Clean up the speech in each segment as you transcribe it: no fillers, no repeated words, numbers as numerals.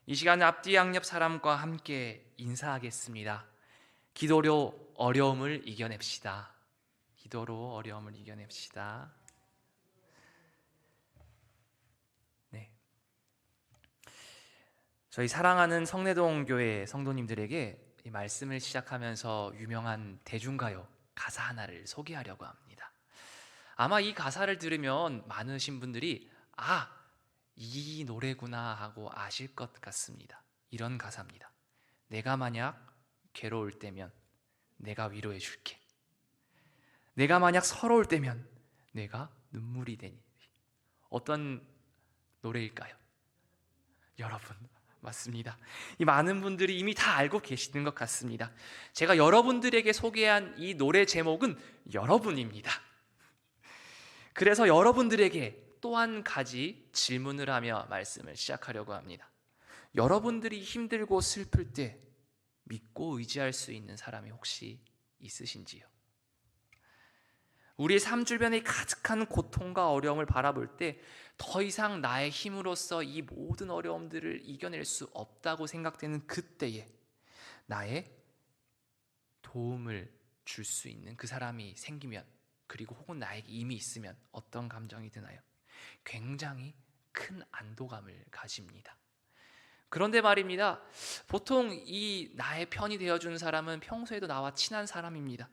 이 시간 앞뒤 양옆 사람과 함께 인사하겠습니다. 기도로 어려움을 이겨냅시다. 기도로 어려움을 이겨냅시다. 네. 저희 사랑하는 성내동 교회 성도님들에게 이 말씀을 시작하면서 유명한 대중가요 가사 하나를 소개하려고 합니다. 아마 이 가사를 들으면 많으신 분들이 이 노래구나 하고 아실 것 같습니다. 이런 가사입니다. 내가 만약 괴로울 때면 내가 위로해 줄게. 내가 만약 서러울 때면 내가 눈물이 되니. 어떤 노래일까요? 여러분, 맞습니다. 이 많은 분들이 이미 다 알고 계시는 것 같습니다. 제가 여러분들에게 소개한 이 노래 제목은 여러분입니다. 그래서 여러분들에게 또 한 가지 질문을 하며 말씀을 시작하려고 합니다. 여러분들이 힘들고 슬플 때 믿고 의지할 수 있는 사람이 혹시 있으신지요? 우리의 삶 주변에 가득한 고통과 어려움을 바라볼 때 더 이상 나의 힘으로써 이 모든 어려움들을 이겨낼 수 없다고 생각되는 그때에 나의 도움을 줄 수 있는 그 사람이 생기면, 그리고 혹은 나에게 이미 있으면 어떤 감정이 드나요? 굉장히 큰 안도감을 가집니다. 그런데 말입니다, 보통 이 나의 편이 되어주는 사람은 평소에도 나와 친한 사람입니다.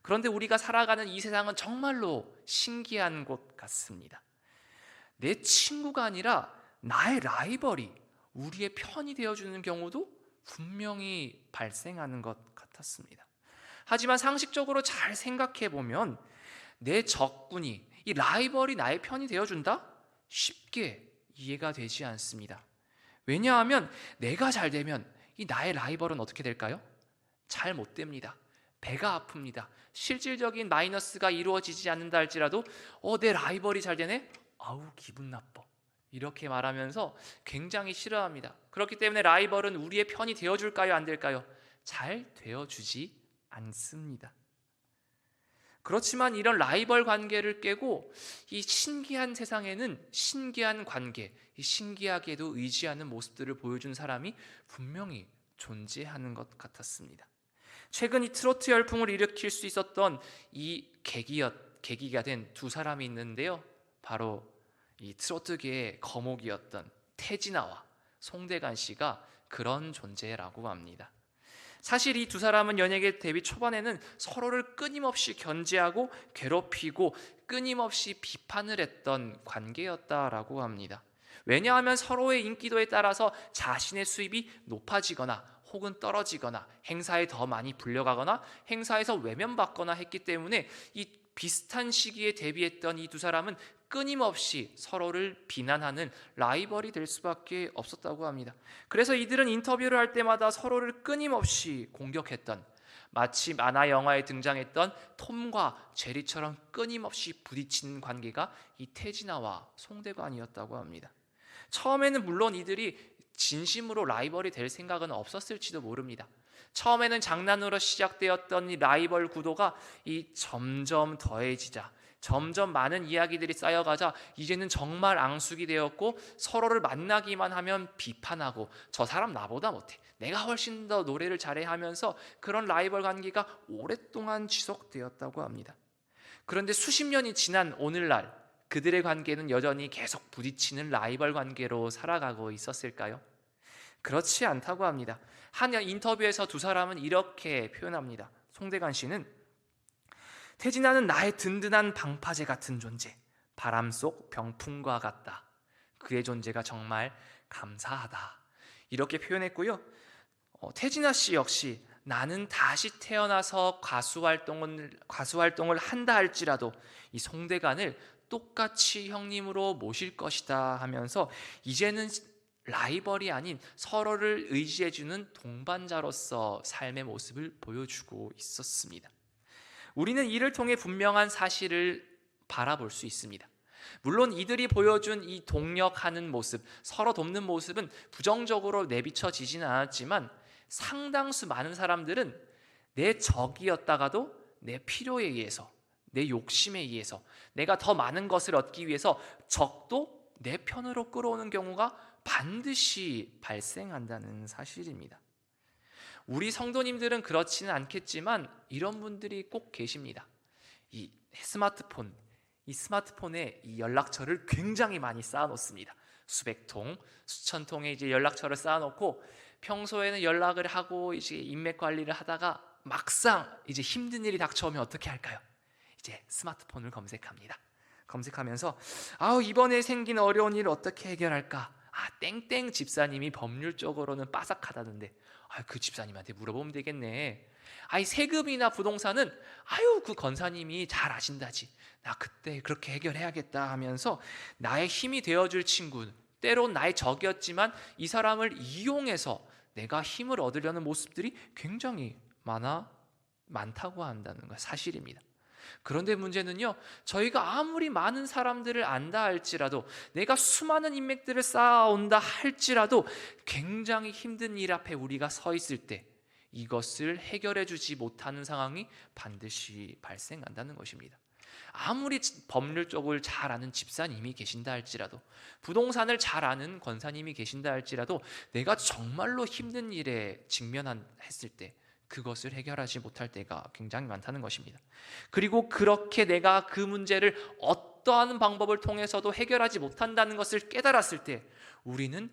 그런데 우리가 살아가는 이 세상은 정말로 신기한 곳 같습니다. 내 친구가 아니라 나의 라이벌이 우리의 편이 되어주는 경우도 분명히 발생하는 것 같았습니다. 하지만 상식적으로 잘 생각해 보면 내 적군이, 이 라이벌이 나의 편이 되어준다? 쉽게 이해가 되지 않습니다. 왜냐하면 내가 잘 되면 이 나의 라이벌은 어떻게 될까요? 잘 못 됩니다. 배가 아픕니다. 실질적인 마이너스가 이루어지지 않는다 할지라도 내 라이벌이 잘 되네? 아우 기분 나빠. 이렇게 말하면서 굉장히 싫어합니다. 그렇기 때문에 라이벌은 우리의 편이 되어줄까요? 안 될까요? 잘 되어주지 않습니다. 그렇지만 이런 라이벌 관계를 깨고 이 신기한 세상에는 신기한 관계, 이 신기하게도 의지하는 모습들을 보여준 사람이 분명히 존재하는 것 같았습니다. 최근 이 트로트 열풍을 일으킬 수 있었던 이 계기가 된 두 사람이 있는데요, 바로 이 트로트계의 거목이었던 태진아와 송대관 씨가 그런 존재라고 합니다. 사실 이 두 사람은 연예계 데뷔 초반에는 서로를 끊임없이 견제하고 괴롭히고 끊임없이 비판을 했던 관계였다라고 합니다. 왜냐하면 서로의 인기도에 따라서 자신의 수입이 높아지거나 혹은 떨어지거나 행사에 더 많이 불려가거나 행사에서 외면받거나 했기 때문에 이 비슷한 시기에 데뷔했던 이 두 사람은 끊임없이 서로를 비난하는 라이벌이 될 수밖에 없었다고 합니다. 그래서 이들은 인터뷰를 할 때마다 서로를 끊임없이 공격했던, 마치 만화 영화에 등장했던 톰과 제리처럼 끊임없이 부딪히는 관계가 이 태진아와 송대관이었다고 합니다. 처음에는 물론 이들이 진심으로 라이벌이 될 생각은 없었을지도 모릅니다. 처음에는 장난으로 시작되었던 이 라이벌 구도가 점점 더해지자, 점점 많은 이야기들이 쌓여가자 이제는 정말 앙숙이 되었고, 서로를 만나기만 하면 비판하고 저 사람 나보다 못해, 내가 훨씬 더 노래를 잘해 하면서 그런 라이벌 관계가 오랫동안 지속되었다고 합니다. 그런데 수십 년이 지난 오늘날 그들의 관계는 여전히 계속 부딪히는 라이벌 관계로 살아가고 있었을까요? 그렇지 않다고 합니다. 한 인터뷰에서 두 사람은 이렇게 표현합니다. 송대관 씨는 태진아는 나의 든든한 방파제 같은 존재, 바람 속 병풍과 같다. 그의 존재가 정말 감사하다. 이렇게 표현했고요. 태진아 씨 역시 나는 다시 태어나서 가수 활동을 한다 할지라도 이 송대관을 똑같이 형님으로 모실 것이다 하면서 이제는 라이벌이 아닌 서로를 의지해주는 동반자로서 삶의 모습을 보여주고 있었습니다. 우리는 이를 통해 분명한 사실을 바라볼 수 있습니다. 물론 이들이 보여준 이 동력하는 모습, 서로 돕는 모습은 부정적으로 내비쳐지지는 않았지만 상당수 많은 사람들은 내 적이었다가도 내 필요에 의해서, 내 욕심에 의해서, 내가 더 많은 것을 얻기 위해서 적도 내 편으로 끌어오는 경우가 반드시 발생한다는 사실입니다. 우리 성도님들은 그렇지는 않겠지만 이런 분들이 꼭 계십니다. 이 스마트폰에 이 연락처를 굉장히 많이 쌓아놓습니다. 수백 통, 수천 통의 이제 연락처를 쌓아놓고 평소에는 연락을 하고 이제 인맥 관리를 하다가 막상 이제 힘든 일이 닥쳐오면 어떻게 할까요? 이제 스마트폰을 검색합니다. 검색하면서 이번에 생긴 어려운 일을 어떻게 해결할까? 땡땡 집사님이 법률적으로는 빠삭하다는데 그 집사님한테 물어보면 되겠네. 세금이나 부동산은 그 권사님이 잘 아신다지. 나 그때 그렇게 해결해야겠다 하면서 나의 힘이 되어줄 친구, 때론 나의 적이었지만 이 사람을 이용해서 내가 힘을 얻으려는 모습들이 굉장히 많다고 한다는 것 사실입니다. 그런데 문제는요, 저희가 아무리 많은 사람들을 안다 할지라도, 내가 수많은 인맥들을 쌓아온다 할지라도 굉장히 힘든 일 앞에 우리가 서 있을 때 이것을 해결해 주지 못하는 상황이 반드시 발생한다는 것입니다. 아무리 법률 쪽을 잘 아는 집사님이 계신다 할지라도, 부동산을 잘 아는 권사님이 계신다 할지라도 내가 정말로 힘든 일에 직면했을 때 그것을 해결하지 못할 때가 굉장히 많다는 것입니다. 그리고 그렇게 내가 그 문제를 어떠한 방법을 통해서도 해결하지 못한다는 것을 깨달았을 때 우리는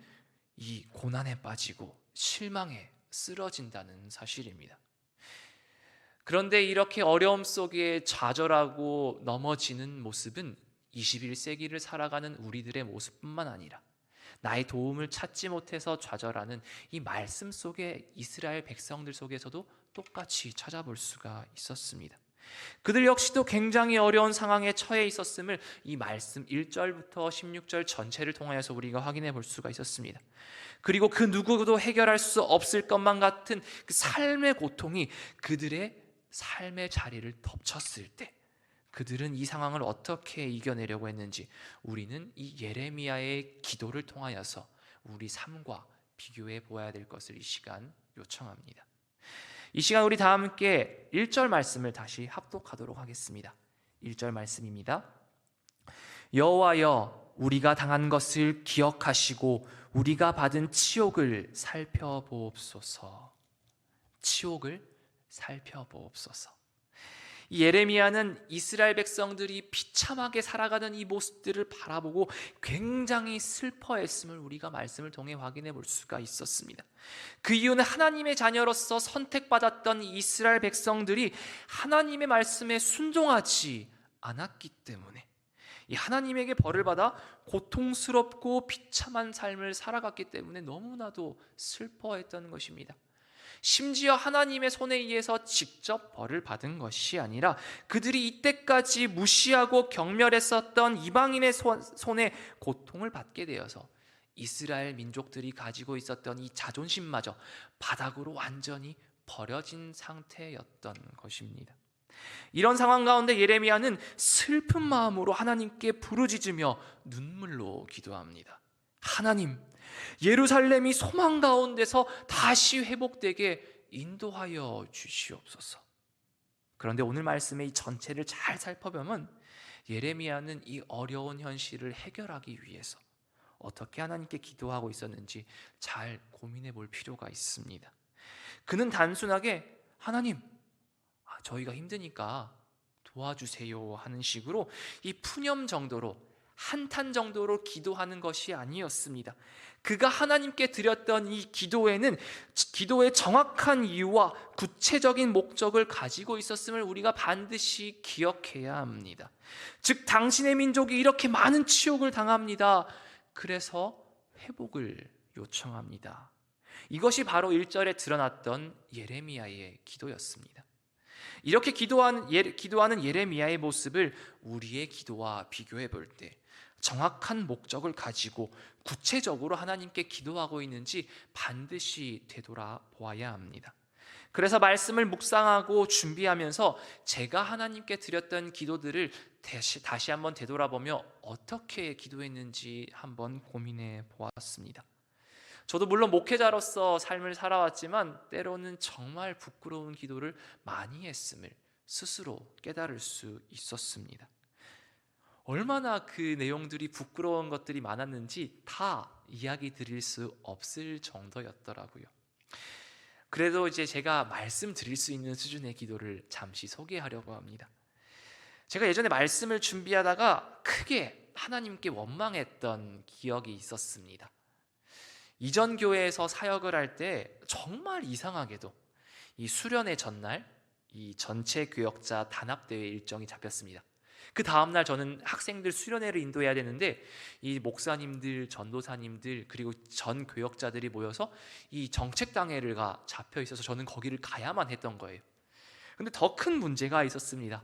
이 고난에 빠지고 실망에 쓰러진다는 사실입니다. 그런데 이렇게 어려움 속에 좌절하고 넘어지는 모습은 21세기를 살아가는 우리들의 모습뿐만 아니라 나의 도움을 찾지 못해서 좌절하는 이 말씀 속에 이스라엘 백성들 속에서도 똑같이 찾아볼 수가 있었습니다. 그들 역시도 굉장히 어려운 상황에 처해 있었음을 이 말씀 1절부터 16절 전체를 통하여서 우리가 확인해 볼 수가 있었습니다. 그리고 그 누구도 해결할 수 없을 것만 같은 그 삶의 고통이 그들의 삶의 자리를 덮쳤을 때 그들은 이 상황을 어떻게 이겨내려고 했는지 우리는 이 예레미야의 기도를 통하여서 우리 삶과 비교해 보아야 될 것을 이 시간 요청합니다. 이 시간 우리 다 함께 1절 말씀을 다시 합독하도록 하겠습니다. 1절 말씀입니다. 여호와여, 우리가 당한 것을 기억하시고 우리가 받은 치욕을 살펴보옵소서. 치욕을 살펴보옵소서. 예레미야는 이스라엘 백성들이 비참하게 살아가는 이 모습들을 바라보고 굉장히 슬퍼했음을 우리가 말씀을 통해 확인해 볼 수가 있었습니다. 그 이유는 하나님의 자녀로서 선택받았던 이스라엘 백성들이 하나님의 말씀에 순종하지 않았기 때문에 이 하나님에게 벌을 받아 고통스럽고 비참한 삶을 살아갔기 때문에 너무나도 슬퍼했던 것입니다. 심지어 하나님의 손에 의해서 직접 벌을 받은 것이 아니라 그들이 이때까지 무시하고 경멸했었던 이방인의 손에 고통을 받게 되어서 이스라엘 민족들이 가지고 있었던 이 자존심마저 바닥으로 완전히 버려진 상태였던 것입니다. 이런 상황 가운데 예레미야는 슬픈 마음으로 하나님께 부르짖으며 눈물로 기도합니다. 하나님, 예루살렘이 소망 가운데서 다시 회복되게 인도하여 주시옵소서. 그런데 오늘 말씀의 이 전체를 잘 살펴보면 예레미야는 이 어려운 현실을 해결하기 위해서 어떻게 하나님께 기도하고 있었는지 잘 고민해 볼 필요가 있습니다. 그는 단순하게 하나님, 저희가 힘드니까 도와주세요 하는 식으로 이 푸념 정도로, 한탄 정도로 기도하는 것이 아니었습니다. 그가 하나님께 드렸던 이 기도에는 기도의 정확한 이유와 구체적인 목적을 가지고 있었음을 우리가 반드시 기억해야 합니다. 즉, 당신의 민족이 이렇게 많은 치욕을 당합니다. 그래서 회복을 요청합니다. 이것이 바로 1절에 드러났던 예레미야의 기도였습니다. 이렇게 기도하는 예레미야의 모습을 우리의 기도와 비교해 볼 때 정확한 목적을 가지고 구체적으로 하나님께 기도하고 있는지 반드시 되돌아보아야 합니다. 그래서 말씀을 묵상하고 준비하면서 제가 하나님께 드렸던 기도들을 다시 한번 되돌아보며 어떻게 기도했는지 한번 고민해 보았습니다. 저도 물론 목회자로서 삶을 살아왔지만 때로는 정말 부끄러운 기도를 많이 했음을 스스로 깨달을 수 있었습니다. 얼마나 그 내용들이 부끄러운 것들이 많았는지 다 이야기 드릴 수 없을 정도였더라고요. 그래도 이제 제가 말씀드릴 수 있는 수준의 기도를 잠시 소개하려고 합니다. 제가 예전에 말씀을 준비하다가 크게 하나님께 원망했던 기억이 있었습니다. 이전 교회에서 사역을 할 때 정말 이상하게도 이 수련회 전날 이 전체 교역자 단합대회 일정이 잡혔습니다. 그 다음날 저는 학생들 수련회를 인도해야 되는데 이 목사님들, 전도사님들 그리고 전 교역자들이 모여서 이 정책당회가 잡혀 있어서 저는 거기를 가야만 했던 거예요. 근데 더 큰 문제가 있었습니다.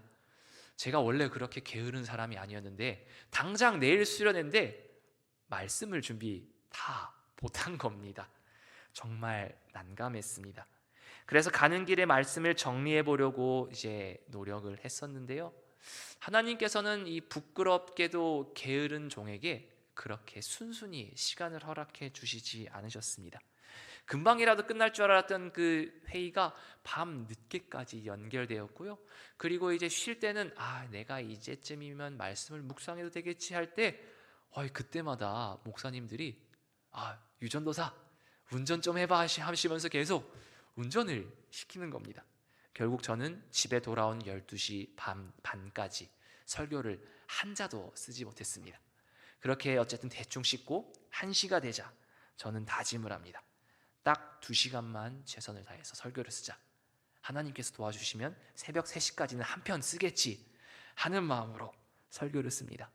제가 원래 그렇게 게으른 사람이 아니었는데 당장 내일 수련회인데 말씀을 준비 다 못한 겁니다. 정말 난감했습니다. 그래서 가는 길에 말씀을 정리해 보려고 이제 노력을 했었는데요. 하나님께서는 이 부끄럽게도 게으른 종에게 그렇게 순순히 시간을 허락해 주시지 않으셨습니다. 금방이라도 끝날 줄 알았던 그 회의가 밤 늦게까지 연결되었고요. 그리고 이제 쉴 때는 내가 이제쯤이면 말씀을 묵상해도 되겠지 할 때 그때마다 목사님들이 유전도사 운전 좀 해봐 하시면서 계속 운전을 시키는 겁니다. 결국 저는 집에 돌아온 12시 반까지 설교를 한자도 쓰지 못했습니다. 그렇게 어쨌든 대충 씻고 1시가 되자 저는 다짐을 합니다. 딱 2시간만 최선을 다해서 설교를 쓰자. 하나님께서 도와주시면 새벽 3시까지는 한 편 쓰겠지 하는 마음으로 설교를 씁니다.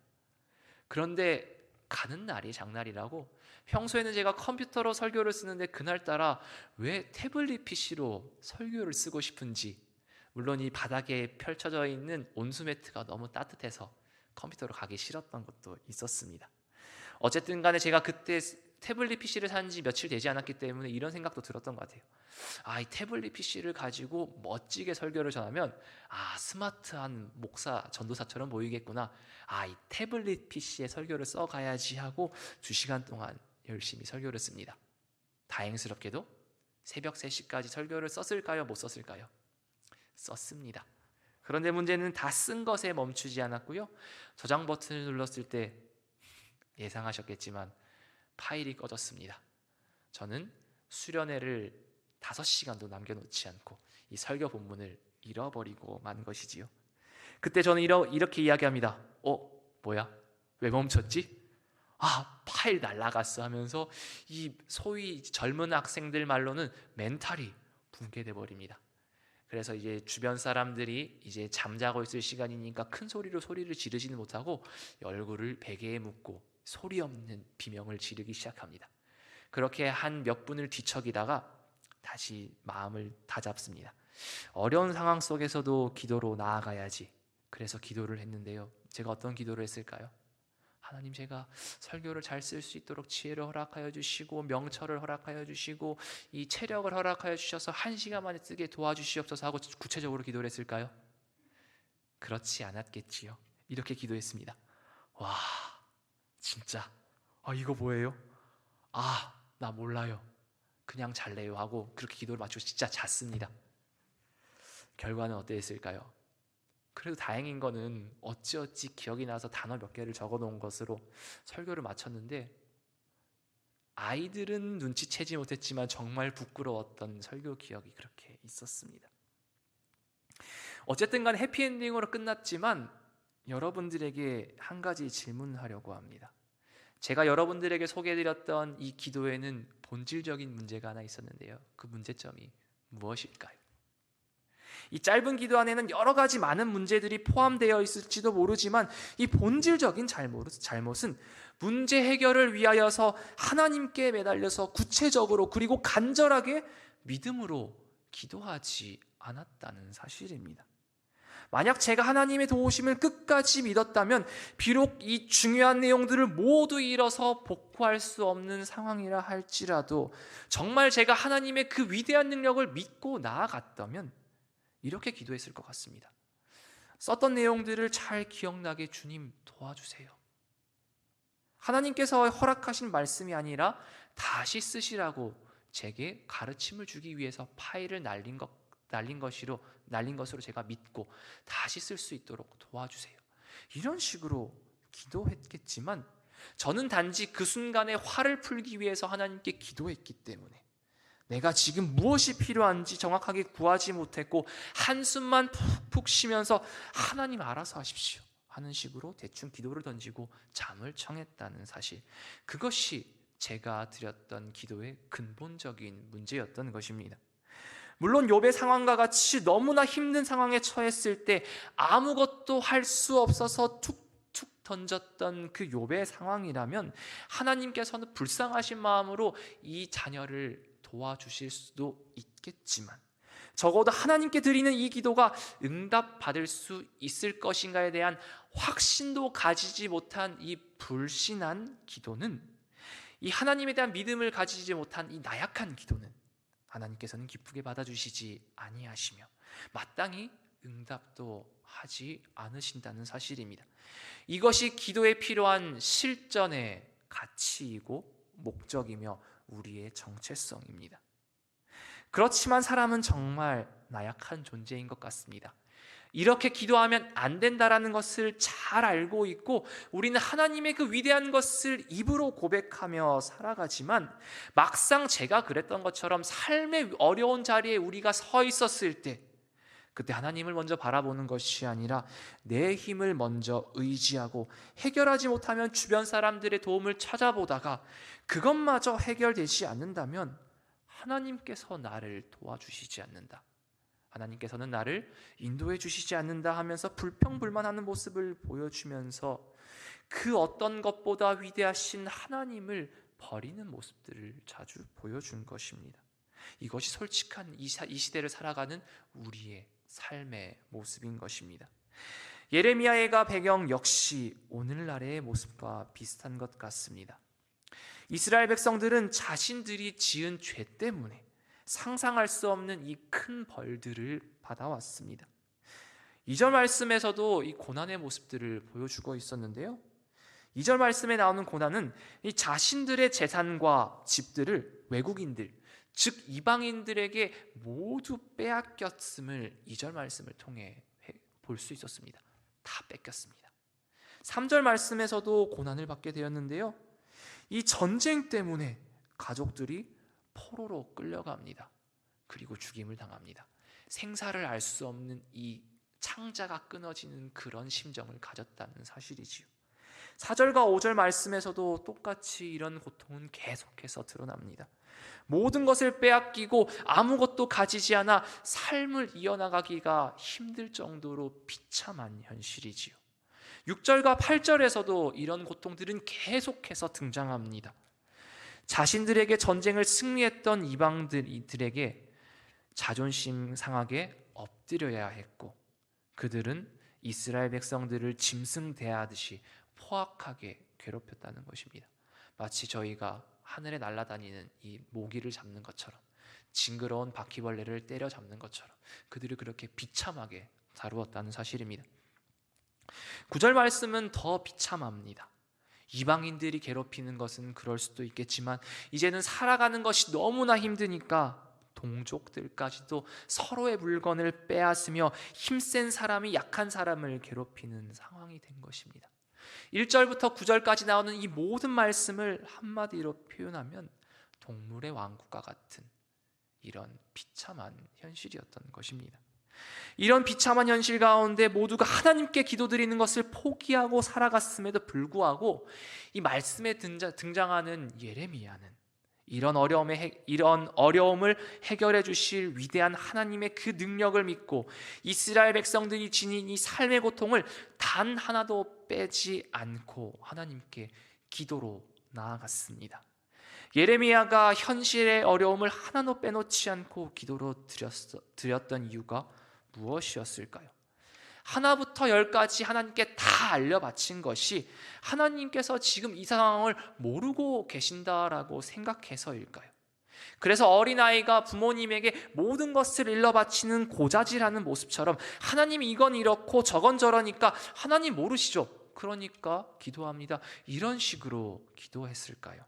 그런데 가는 날이 장날이라고 평소에는 제가 컴퓨터로 설교를 쓰는데 그날따라 왜 태블릿 PC로 설교를 쓰고 싶은지, 물론 이 바닥에 펼쳐져 있는 온수 매트가 너무 따뜻해서 컴퓨터로 가기 싫었던 것도 있었습니다. 어쨌든 간에 제가 그때 태블릿 PC를 산 지 며칠 되지 않았기 때문에 이런 생각도 들었던 것 같아요. 이 태블릿 PC를 가지고 멋지게 설교를 전하면 스마트한 목사, 전도사처럼 보이겠구나. 이 태블릿 PC에 설교를 써가야지 하고 2시간 동안 열심히 설교를 씁니다. 다행스럽게도 새벽 3시까지 설교를 썼을까요? 못 썼을까요? 썼습니다. 그런데 문제는 다 쓴 것에 멈추지 않았고요. 저장 버튼을 눌렀을 때 예상하셨겠지만 파일이 꺼졌습니다. 저는 수련회를 5시간도 남겨놓지 않고 이 설교 본문을 잃어버리고 만 것이지요. 그때 저는 이렇게 이야기합니다. 뭐야? 왜 멈췄지? 파일 날라갔어 하면서 이 소위 젊은 학생들 말로는 멘탈이 붕괴돼 버립니다. 그래서 이제 주변 사람들이 이제 잠자고 있을 시간이니까 큰 소리로 소리를 지르지는 못하고 얼굴을 베개에 묻고 소리 없는 비명을 지르기 시작합니다. 그렇게 한 몇 분을 뒤척이다가 다시 마음을 다잡습니다. 어려운 상황 속에서도 기도로 나아가야지. 그래서 기도를 했는데요. 제가 어떤 기도를 했을까요? 하나님, 제가 설교를 잘 쓸 수 있도록 지혜를 허락하여 주시고 명철을 허락하여 주시고 이 체력을 허락하여 주셔서 1시간 만에 쓰게 도와주시옵소서 하고 구체적으로 기도를 했을까요? 그렇지 않았겠지요. 이렇게 기도했습니다. 와, 진짜 이거 뭐예요? 나 몰라요. 그냥 잘래요 하고 그렇게 기도를 마치고 진짜 잤습니다. 결과는 어땠을까요? 그래도 다행인 거는 어찌어찌 기억이 나서 단어 몇 개를 적어놓은 것으로 설교를 마쳤는데 아이들은 눈치채지 못했지만 정말 부끄러웠던 설교 기억이 그렇게 있었습니다. 어쨌든 간 해피엔딩으로 끝났지만 여러분들에게 한 가지 질문하려고 합니다. 제가 여러분들에게 소개해드렸던 이 기도에는 본질적인 문제가 하나 있었는데요. 그 문제점이 무엇일까요? 이 짧은 기도 안에는 여러 가지 많은 문제들이 포함되어 있을지도 모르지만 이 본질적인 잘못은 문제 해결을 위하여서 하나님께 매달려서 구체적으로 그리고 간절하게 믿음으로 기도하지 않았다는 사실입니다. 만약 제가 하나님의 도우심을 끝까지 믿었다면 비록 이 중요한 내용들을 모두 잃어서 복구할 수 없는 상황이라 할지라도 정말 제가 하나님의 그 위대한 능력을 믿고 나아갔다면 이렇게 기도했을 것 같습니다. 썼던 내용들을 잘 기억나게 주님 도와주세요. 하나님께서 허락하신 말씀이 아니라 다시 쓰시라고 제게 가르침을 주기 위해서 파일을 날린 것으로 제가 믿고 다시 쓸 수 있도록 도와주세요. 이런 식으로 기도했겠지만 저는 단지 그 순간에 화를 풀기 위해서 하나님께 기도했기 때문에 내가 지금 무엇이 필요한지 정확하게 구하지 못했고 한숨만 푹푹 쉬면서 하나님 알아서 하십시오 하는 식으로 대충 기도를 던지고 잠을 청했다는 사실, 그것이 제가 드렸던 기도의 근본적인 문제였던 것입니다. 물론 욥의 상황과 같이 너무나 힘든 상황에 처했을 때 아무것도 할 수 없어서 툭툭 던졌던 그 욥의 상황이라면 하나님께서는 불쌍하신 마음으로 이 자녀를 도와주실 수도 있겠지만 적어도 하나님께 드리는 이 기도가 응답받을 수 있을 것인가에 대한 확신도 가지지 못한 이 불신한 기도는, 이 하나님에 대한 믿음을 가지지 못한 이 나약한 기도는 하나님께서는 기쁘게 받아주시지 아니하시며 마땅히 응답도 하지 않으신다는 사실입니다. 이것이 기도에 필요한 실전의 가치이고 목적이며 우리의 정체성입니다. 그렇지만 사람은 정말 나약한 존재인 것 같습니다. 이렇게 기도하면 안 된다라는 것을 잘 알고 있고 우리는 하나님의 그 위대한 것을 입으로 고백하며 살아가지만 막상 제가 그랬던 것처럼 삶의 어려운 자리에 우리가 서 있었을 때 그때 하나님을 먼저 바라보는 것이 아니라 내 힘을 먼저 의지하고 해결하지 못하면 주변 사람들의 도움을 찾아보다가 그것마저 해결되지 않는다면 하나님께서 나를 도와주시지 않는다, 하나님께서는 나를 인도해 주시지 않는다 하면서 불평불만하는 모습을 보여주면서 그 어떤 것보다 위대하신 하나님을 버리는 모습들을 자주 보여준 것입니다. 이것이 솔직한 이 시대를 살아가는 우리의 삶의 모습인 것입니다. 예레미야의가 배경 역시 오늘날의 모습과 비슷한 것 같습니다. 이스라엘 백성들은 자신들이 지은 죄 때문에 상상할 수 없는 이 큰 벌들을 받아왔습니다. 2절 말씀에서도 이 고난의 모습들을 보여주고 있었는데요, 2절 말씀에 나오는 고난은 이 자신들의 재산과 집들을 외국인들, 즉 이방인들에게 모두 빼앗겼음을 2절 말씀을 통해 볼 수 있었습니다. 다 뺏겼습니다. 3절 말씀에서도 고난을 받게 되었는데요, 이 전쟁 때문에 가족들이 포로로 끌려갑니다. 그리고 죽임을 당합니다. 생사를 알 수 없는 이 창자가 끊어지는 그런 심정을 가졌다는 사실이지요. 4절과 5절 말씀에서도 똑같이 이런 고통은 계속해서 드러납니다. 모든 것을 빼앗기고 아무것도 가지지 않아 삶을 이어나가기가 힘들 정도로 비참한 현실이지요. 6절과 8절에서도 이런 고통들은 계속해서 등장합니다. 자신들에게 전쟁을 승리했던 이방들에게 자존심 상하게 엎드려야 했고 그들은 이스라엘 백성들을 짐승 대하듯이 포악하게 괴롭혔다는 것입니다. 마치 저희가 하늘에 날아다니는 이 모기를 잡는 것처럼, 징그러운 바퀴벌레를 때려잡는 것처럼 그들을 그렇게 비참하게 다루었다는 사실입니다. 9절 말씀은 더 비참합니다. 이방인들이 괴롭히는 것은 그럴 수도 있겠지만 이제는 살아가는 것이 너무나 힘드니까 동족들까지도 서로의 물건을 빼앗으며 힘센 사람이 약한 사람을 괴롭히는 상황이 된 것입니다. 1절부터 9절까지 나오는 이 모든 말씀을 한마디로 표현하면 동물의 왕국과 같은 이런 비참한 현실이었던 것입니다. 이런 비참한 현실 가운데 모두가 하나님께 기도드리는 것을 포기하고 살아갔음에도 불구하고 이 말씀에 등장하는 예레미야는 이런 어려움을 해결해 주실 위대한 하나님의 그 능력을 믿고 이스라엘 백성들이 지닌 이 삶의 고통을 단 하나도 빼지 않고 하나님께 기도로 나아갔습니다. 예레미야가 현실의 어려움을 하나도 빼놓지 않고 기도로 드렸던 이유가 무엇이었을까요? 하나부터 열까지 하나님께 다 알려바친 것이 하나님께서 지금 이 상황을 모르고 계신다라고 생각해서일까요? 그래서 어린아이가 부모님에게 모든 것을 일러바치는 고자질하는 모습처럼 하나님이 이건 이렇고 저건 저러니까 하나님 모르시죠? 그러니까 기도합니다. 이런 식으로 기도했을까요?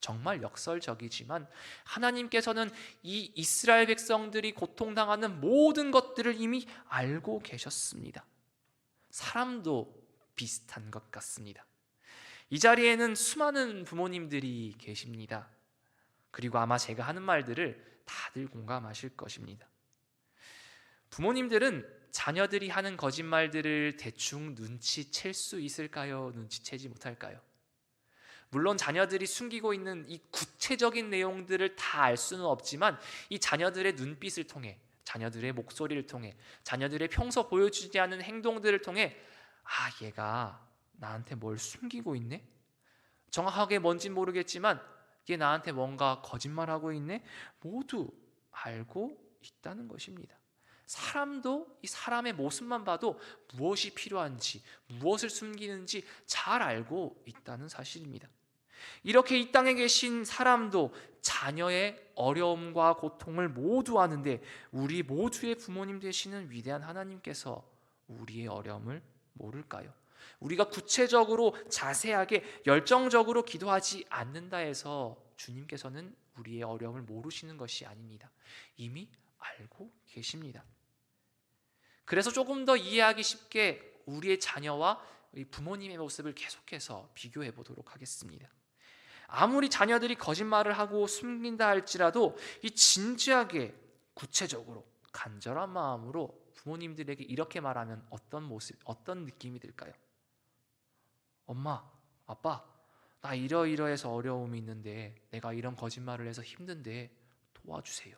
정말 역설적이지만 하나님께서는 이 이스라엘 백성들이 고통당하는 모든 것들을 이미 알고 계셨습니다. 사람도 비슷한 것 같습니다. 이 자리에는 수많은 부모님들이 계십니다. 그리고 아마 제가 하는 말들을 다들 공감하실 것입니다. 부모님들은 자녀들이 하는 거짓말들을 대충 눈치챌 수 있을까요? 눈치채지 못할까요? 물론 자녀들이 숨기고 있는 이 구체적인 내용들을 다 알 수는 없지만 이 자녀들의 눈빛을 통해, 자녀들의 목소리를 통해, 자녀들의 평소 보여주지 않은 행동들을 통해 얘가 나한테 뭘 숨기고 있네? 정확하게 뭔진 모르겠지만 얘 나한테 뭔가 거짓말하고 있네? 모두 알고 있다는 것입니다. 사람도 이 사람의 모습만 봐도 무엇이 필요한지, 무엇을 숨기는지 잘 알고 있다는 사실입니다. 이렇게 이 땅에 계신 사람도 자녀의 어려움과 고통을 모두 아는데 우리 모두의 부모님 되시는 위대한 하나님께서 우리의 어려움을 모를까요? 우리가 구체적으로 자세하게 열정적으로 기도하지 않는다 해서 주님께서는 우리의 어려움을 모르시는 것이 아닙니다. 이미 알고 계십니다. 그래서 조금 더 이해하기 쉽게 우리의 자녀와 부모님의 모습을 계속해서 비교해 보도록 하겠습니다. 아무리 자녀들이 거짓말을 하고 숨긴다 할지라도 이 진지하게 구체적으로 간절한 마음으로 부모님들에게 이렇게 말하면 어떤 모습, 어떤 느낌이 들까요? 엄마, 아빠, 나 이러이러해서 어려움이 있는데 내가 이런 거짓말을 해서 힘든데 도와주세요.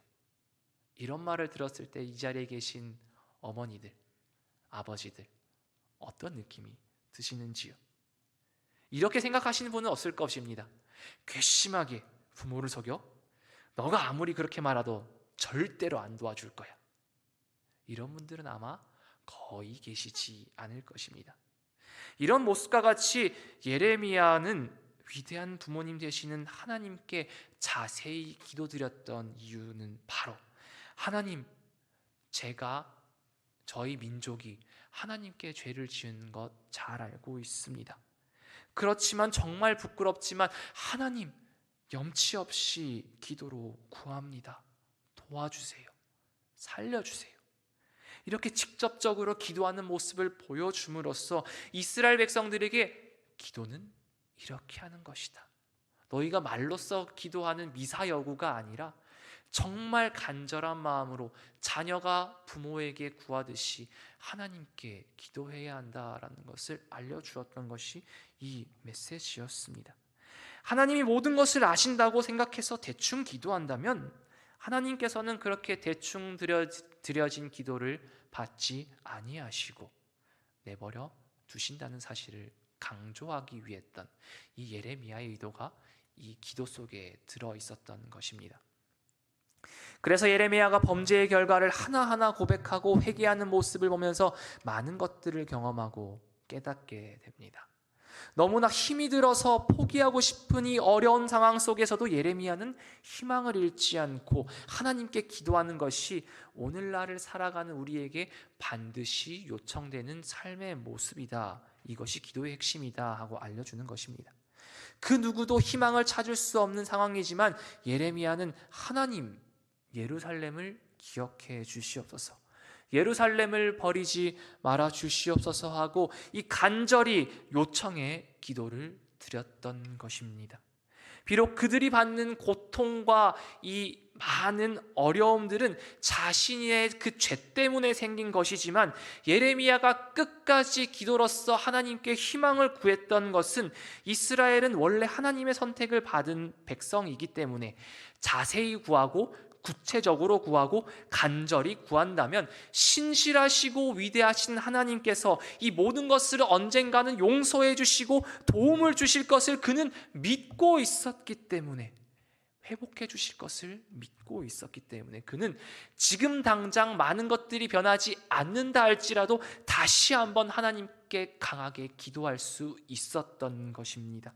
이런 말을 들었을 때 이 자리에 계신 어머니들, 아버지들 어떤 느낌이 드시는지요? 이렇게 생각하시는 분은 없을 것입니다. 괘씸하게 부모를 속여? 너가 아무리 그렇게 말해도 절대로 안 도와줄 거야. 이런 분들은 아마 거의 계시지 않을 것입니다. 이런 모습과 같이 예레미야는 위대한 부모님 되시는 하나님께 자세히 기도드렸던 이유는 바로 하나님, 저희 민족이 하나님께 죄를 지은 것 잘 알고 있습니다. 그렇지만 정말 부끄럽지만 하나님, 염치 없이 기도로 구합니다. 도와주세요. 살려주세요. 이렇게 직접적으로 기도하는 모습을 보여줌으로써 이스라엘 백성들에게 기도는 이렇게 하는 것이다. 너희가 말로써 기도하는 미사여구가 아니라 정말 간절한 마음으로 자녀가 부모에게 구하듯이 하나님께 기도해야 한다라는 것을 알려주었던 것이 이 메시지였습니다. 하나님이 모든 것을 아신다고 생각해서 대충 기도한다면 하나님께서는 그렇게 대충 드려진 기도를 받지 아니하시고 내버려 두신다는 사실을 강조하기 위해 했던 이 예레미야의 의도가 이 기도 속에 들어 있었던 것입니다. 그래서 예레미야가 범죄의 결과를 하나하나 고백하고 회개하는 모습을 보면서 많은 것들을 경험하고 깨닫게 됩니다. 너무나 힘이 들어서 포기하고 싶은 이 어려운 상황 속에서도 예레미야는 희망을 잃지 않고 하나님께 기도하는 것이 오늘날을 살아가는 우리에게 반드시 요청되는 삶의 모습이다. 이것이 기도의 핵심이다 하고 알려주는 것입니다. 그 누구도 희망을 찾을 수 없는 상황이지만 예레미야는 하나님, 예루살렘을 기억해 주시옵소서, 예루살렘을 버리지 말아 주시옵소서 하고 이 간절히 요청의 기도를 드렸던 것입니다. 비록 그들이 받는 고통과 이 많은 어려움들은 자신의 그 죄 때문에 생긴 것이지만 예레미야가 끝까지 기도로서 하나님께 희망을 구했던 것은 이스라엘은 원래 하나님의 선택을 받은 백성이기 때문에 자세히 구하고 구체적으로 구하고 간절히 구한다면 신실하시고 위대하신 하나님께서 이 모든 것을 언젠가는 용서해 주시고 도움을 주실 것을 그는 믿고 있었기 때문에, 회복해 주실 것을 믿고 있었기 때문에 그는 지금 당장 많은 것들이 변하지 않는다 할지라도 다시 한번 하나님께 강하게 기도할 수 있었던 것입니다.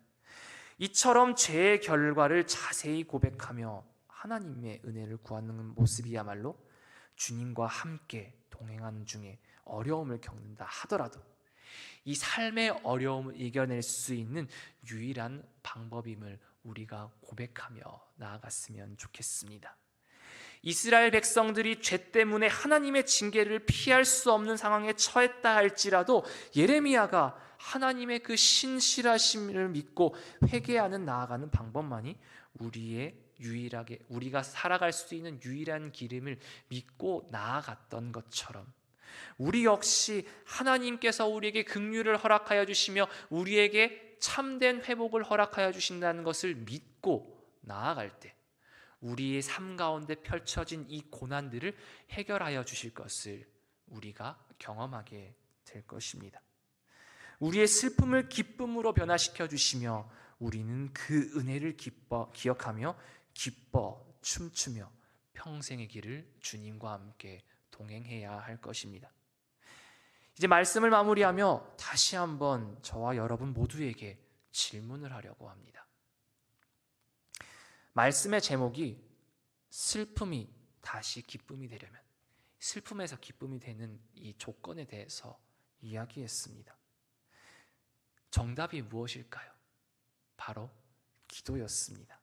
이처럼 죄의 결과를 자세히 고백하며 하나님의 은혜를 구하는 모습이야말로 주님과 함께 동행하는 중에 어려움을 겪는다 하더라도 이 삶의 어려움을 이겨낼 수 있는 유일한 방법임을 우리가 고백하며 나아갔으면 좋겠습니다. 이스라엘 백성들이 죄 때문에 하나님의 징계를 피할 수 없는 상황에 처했다 할지라도 예레미야가 하나님의 그 신실하심을 믿고 회개하는 나아가는 방법만이 우리가 살아갈 수 있는 유일한 길임을 믿고 나아갔던 것처럼 우리 역시 하나님께서 우리에게 긍휼을 허락하여 주시며 우리에게 참된 회복을 허락하여 주신다는 것을 믿고 나아갈 때 우리의 삶 가운데 펼쳐진 이 고난들을 해결하여 주실 것을 우리가 경험하게 될 것입니다. 우리의 슬픔을 기쁨으로 변화시켜 주시며 우리는 그 은혜를 기억하며 기뻐 춤추며 평생의 길을 주님과 함께 동행해야 할 것입니다. 이제 말씀을 마무리하며 다시 한번 저와 여러분 모두에게 질문을 하려고 합니다. 말씀의 제목이 슬픔이 다시 기쁨이 되려면, 슬픔에서 기쁨이 되는 이 조건에 대해서 이야기했습니다. 정답이 무엇일까요? 바로 기도였습니다.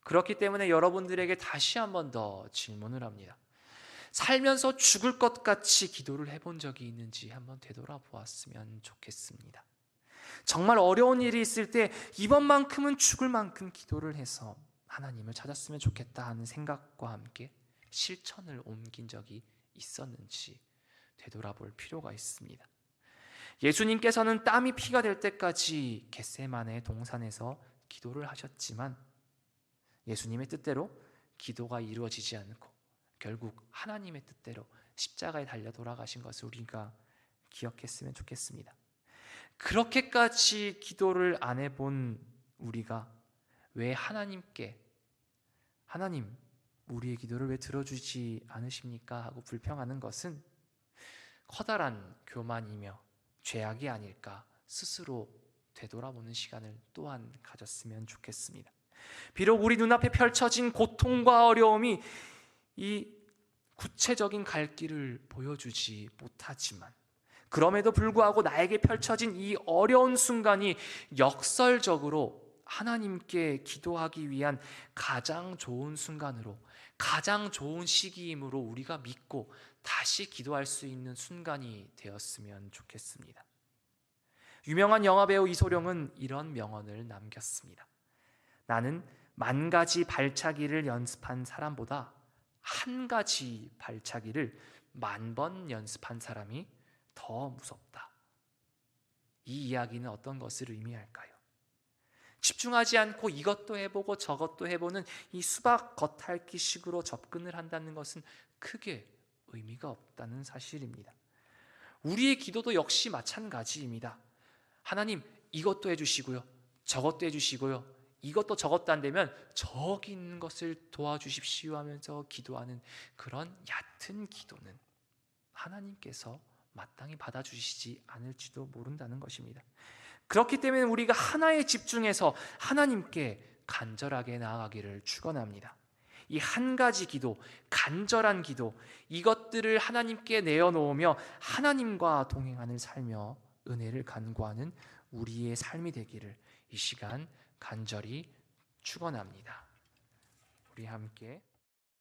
그렇기 때문에 여러분들에게 다시 한번 더 질문을 합니다. 살면서 죽을 것 같이 기도를 해본 적이 있는지 한번 되돌아보았으면 좋겠습니다. 정말 어려운 일이 있을 때 이번만큼은 죽을 만큼 기도를 해서 하나님을 찾았으면 좋겠다 하는 생각과 함께 실천을 옮긴 적이 있었는지 되돌아볼 필요가 있습니다. 예수님께서는 땀이 피가 될 때까지 겟세마네 동산에서 기도를 하셨지만 예수님의 뜻대로 기도가 이루어지지 않고 결국 하나님의 뜻대로 십자가에 달려 돌아가신 것을 우리가 기억했으면 좋겠습니다. 그렇게까지 기도를 안 해본 우리가 왜 하나님 우리의 기도를 왜 들어주지 않으십니까? 하고 불평하는 것은 커다란 교만이며 죄악이 아닐까 스스로 되돌아보는 시간을 또한 가졌으면 좋겠습니다. 비록 우리 눈앞에 펼쳐진 고통과 어려움이 이 구체적인 갈 길을 보여주지 못하지만 그럼에도 불구하고 나에게 펼쳐진 이 어려운 순간이 역설적으로 하나님께 기도하기 위한 가장 좋은 순간으로, 가장 좋은 시기이므로 우리가 믿고 다시 기도할 수 있는 순간이 되었으면 좋겠습니다. 유명한 영화배우 이소룡은 이런 명언을 남겼습니다. 나는 10,000가지 발차기를 연습한 사람보다 1가지 발차기를 10,000번 연습한 사람이 더 무섭다. 이 이야기는 어떤 것을 의미할까요? 집중하지 않고 이것도 해보고 저것도 해보는 이 수박 겉핥기식으로 접근을 한다는 것은 크게 의미가 없다는 사실입니다. 우리의 기도도 역시 마찬가지입니다. 하나님 이것도 해주시고요, 저것도 해주시고요, 이것도 저것도 안 되면 저기 있는 것을 도와주십시오 하면서 기도하는 그런 얕은 기도는 하나님께서 마땅히 받아주시지 않을지도 모른다는 것입니다. 그렇기 때문에 우리가 하나에 집중해서 하나님께 간절하게 나아가기를 축원합니다. 이 1가지 기도, 간절한 기도, 이것들을 하나님께 내어놓으며 하나님과 동행하는 살며 은혜를 간구하는 우리의 삶이 되기를 이 시간 간절히 축원합니다. 우리 함께